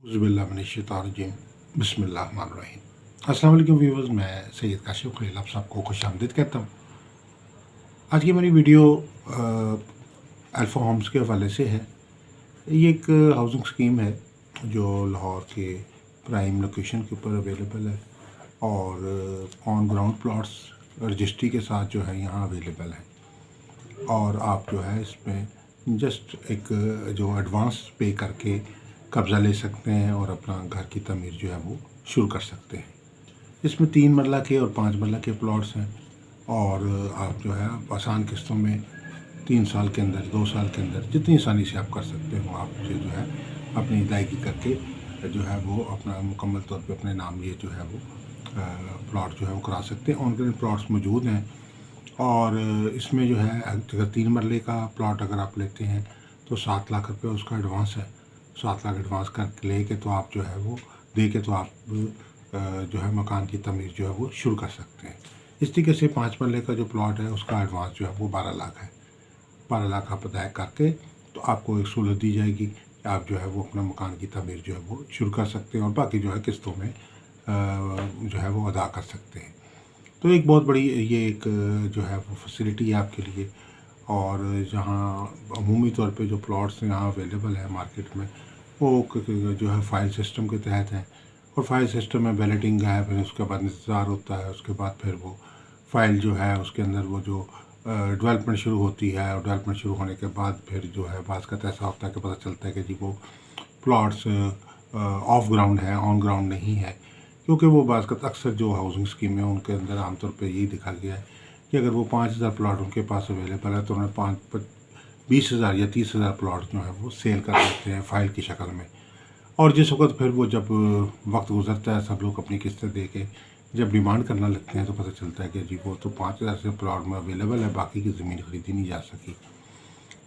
उज़्बिल्लाहिमिनश्शैतानिर्रजीम बिस्मिल्लाहिर्रहमानिर्रहीम। अस्सलाम वालेकुम व्यूअर्स, मैं सैयद काशिफ खलील आप सबको खुशामदीद कहता हूँ। आज की मेरी वीडियो अल्फ़ा होम्स के हवाले से है। ये एक हाउसिंग स्कीम है जो लाहौर के प्राइम लोकेशन के ऊपर अवेलेबल है और ऑन ग्राउंड प्लॉट्स रजिस्ट्री के साथ जो है यहाँ अवेलेबल है। और आप जो है इसमें जस्ट एक जो एडवांस पे करके कब्ज़ा ले सकते हैं और अपना घर की तमीर जो है वो शुरू कर सकते हैं। इसमें 3 मरला के और 5 मरला के प्लॉट्स हैं और आप जो है आसान किस्तों में 3 साल के अंदर 2 साल के अंदर जितनी आसानी से आप कर सकते हो आप जो है अपनी अदायगी करके जो है वो अपना मुकम्मल तौर पे अपने नाम ये जो है वो प्लॉट जो है वो करा सकते हैं। ऑन ग्राउंड प्लॉट्स मौजूद हैं और इसमें जो है अगर 3 मरले का प्लॉट अगर आप लेते हैं तो 7 लाख रुपये उसका एडवांस है। 7 लाख एडवांस कर ले के तो आप जो है वो दे के तो आप जो है मकान की तमीर जो है वो शुरू कर सकते हैं। इस तरीके से 5 मरले का जो प्लॉट है उसका एडवांस जो है वो 12 लाख है। 12 लाख आप अदा करके तो आपको एक सहूलत दी जाएगी कि आप जो है वो अपना मकान की तमीर जो है वो शुरू कर सकते हैं और बाकी जो है किस्तों में जो है वो अदा कर सकते हैं। तो एक बहुत बड़ी ये एक जो है वो फैसिलिटी है आपके लिए। और जहाँ अमूमी तौर पे जो प्लॉट्स यहाँ अवेलेबल है मार्केट में वो जो है फ़ाइल सिस्टम के तहत हैं और फाइल सिस्टम में बैलेटिंग है, फिर उसके बाद इंतज़ार होता है, उसके बाद फिर वो फ़ाइल जो है उसके अंदर वो जो डेवलपमेंट शुरू होती है और डेवलपमेंट शुरू होने के बाद फिर जो है बाज़ का ऐसा होता है कि पता चलता है कि जी वो प्लॉट्स ऑफ ग्राउंड है, ऑन ग्राउंड नहीं है। क्योंकि वो बाज़ का अक्सर जो हाउसिंग स्कीम है उनके अंदर आमतौर पर यही देखा गया है कि अगर वो 5,000 प्लॉट उनके पास अवेलेबल है तो उन्हें 20,000 या 30,000 प्लॉट जो है वो सेल कर देते हैं फ़ाइल की शक्ल में। और जिस वक्त फिर वो जब वक्त गुजरता है सब लोग अपनी किस्तें दे के जब डिमांड करना लगते हैं तो पता चलता है कि जी वो तो 5,000 से प्लॉट में अवेलेबल है, बाकी की ज़मीन खरीदी नहीं जा सकी।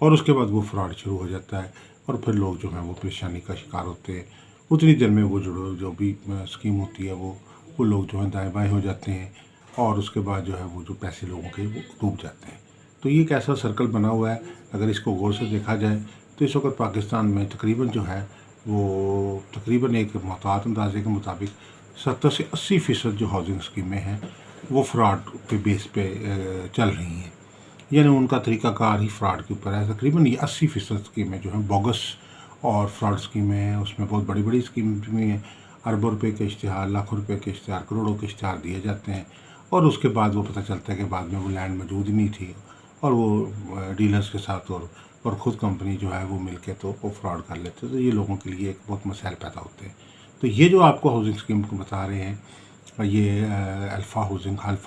और उसके बाद वो फ्रॉड शुरू हो जाता है और फिर लोग जो हैं वो परेशानी का शिकार होते हैं। उतनी देर में वो जो भी स्कीम होती है वो लोग जो हैं दाएँ बाएँ हो जाते हैं और उसके बाद जो है वो जो पैसे लोगों के वो डूब जाते हैं। तो ये एक ऐसा सर्कल बना हुआ है, अगर इसको गौर से देखा जाए तो इस वक्त पाकिस्तान में तकरीबन जो है वो तकरीबन एक मुहतात अंदाजे के मुताबिक 70 से 80% जो हाउसिंग स्कीमें हैं वो फ्रॉड के बेस पे चल रही हैं, यानी उनका तरीक़ाकार ही फ्रॉड के ऊपर है। तकरीबन ये 80% स्कीमें जो हैं बोगस और फ्रॉड स्कीमें हैं। उसमें बहुत बड़ी बड़ी स्कीम भी हैं, अरबों रुपए के इश्तिहार, लाखों रुपए के इश्तिहार, करोड़ों के इश्तिहार दिए जाते हैं और उसके बाद वो पता चलता है कि बाद में वो लैंड मौजूद ही नहीं थी और वो डीलर्स के साथ और ख़ुद कंपनी जो है वो मिलके तो वो फ्रॉड कर लेते हैं। तो ये लोगों के लिए एक बहुत मसाइल पैदा होते हैं। तो ये जो आपको हाउसिंग स्कीम को बता रहे हैं ये अल्फ़ा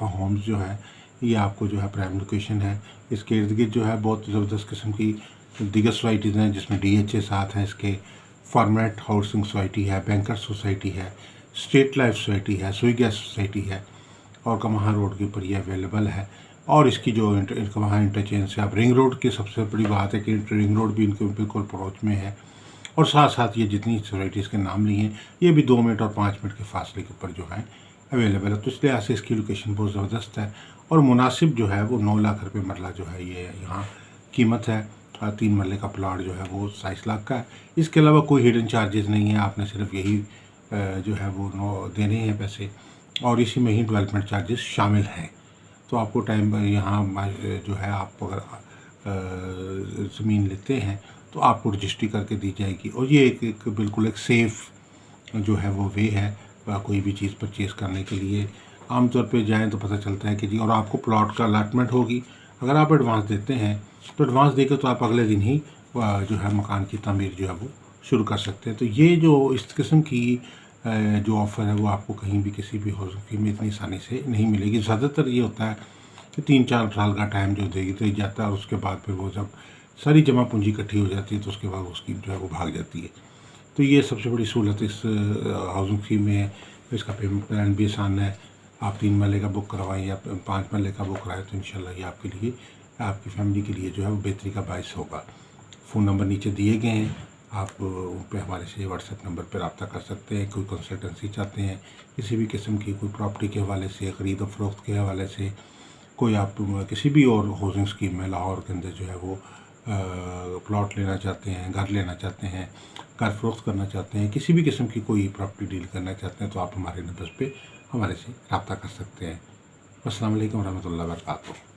होम्स जो है ये आपको जो है प्राइम लोकेशन है। इसके इर्द गिर्द जो है बहुत ज़बरदस्त किस्म की दीगर सोसाइटीज़ हैं जिसमें DHA साथ हैं, इसके फॉर्मेट हाउसिंग सोसाइटी है, बैंकर सोसाइटी है, स्टेट लाइफ सोसाइटी है, सुई गैस सोसाइटी है और कमाहा रोड के ऊपर ये अवेलेबल है। और इसकी जो वहाँ इंटरचेंज से आप रिंग रोड की सबसे बड़ी बात है कि रिंग रोड भी इनके बिल्कुल अप्रोच में है और साथ साथ ये जितनी सोसाइटीज़ के नाम लिए हैं ये भी 2 मिनट और 5 मिनट के फासले के ऊपर जो है अवेलेबल है। तो इस लिहाज से इसकी लोकेशन बहुत ज़बरदस्त है और मुनासिब जो है वो 9 लाख रुपये मरला जो है ये यहाँ कीमत है। 3 मरले का प्लाट जो है वो 27 लाख का है। इसके अलावा कोई हिडन चार्जेस नहीं है, आपने सिर्फ यही जो है वो देने हैं पैसे और इसी में ही डेवलपमेंट चार्जेस शामिल हैं। तो आपको टाइम यहाँ जो है आप अगर ज़मीन लेते हैं तो आपको रजिस्ट्री करके दी जाएगी और ये एक बिल्कुल एक सेफ़ जो है वो वे है कोई भी चीज़ परचेज़ करने के लिए। आमतौर पे जाएं तो पता चलता है कि जी और आपको प्लॉट का अलाटमेंट होगी। अगर आप एडवांस देते हैं तो एडवांस देकर तो आप अगले दिन ही जो है मकान की तमीर जो है वो शुरू कर सकते हैं। तो ये जो इस किस्म की जो ऑफ़र है वो आपको कहीं भी किसी भी हाउसिंग में इतनी आसानी से नहीं मिलेगी। ज़्यादातर ये होता है कि 3-4 साल का टाइम जो दे जाता है और उसके बाद फिर वो जब सारी जमा पूंजी इकट्ठी हो जाती है तो उसके बाद वो स्कीम जो है वो भाग जाती है। तो ये सबसे बड़ी सहूलत इस हाउसिंग स्कीम में है। इसका पेमेंट प्लान भी आसान है। आप 3 मरले का बुक करवाएं या 5 मरले का बुक कराएं तो इंशाल्लाह ये आपके लिए आपकी फैमिली के लिए जो है वो बेहतरी का बायस होगा। फ़ोन नंबर नीचे दिए गए हैं, आप उन पर हमारे से व्हाट्सएप नंबर पर रब्ता कर सकते हैं। कोई कंसल्टेंसी चाहते हैं किसी भी किस्म की, कोई प्रॉपर्टी के हवाले से, ख़रीद और फ़रोख्त के हवाले से, कोई आप किसी भी और हाउसिंग स्कीम में लाहौर के अंदर जो है वो प्लॉट लेना चाहते हैं, घर लेना चाहते हैं, घर फरोख्त करना चाहते हैं, किसी भी किस्म की कोई प्रॉपर्टी डील करना चाहते हैं तो आप हमारे नंबर पे हमारे से रब्ता कर सकते हैं। अस्सलाम वालेकुम रहमतुल्लाहि व बरकातुहू।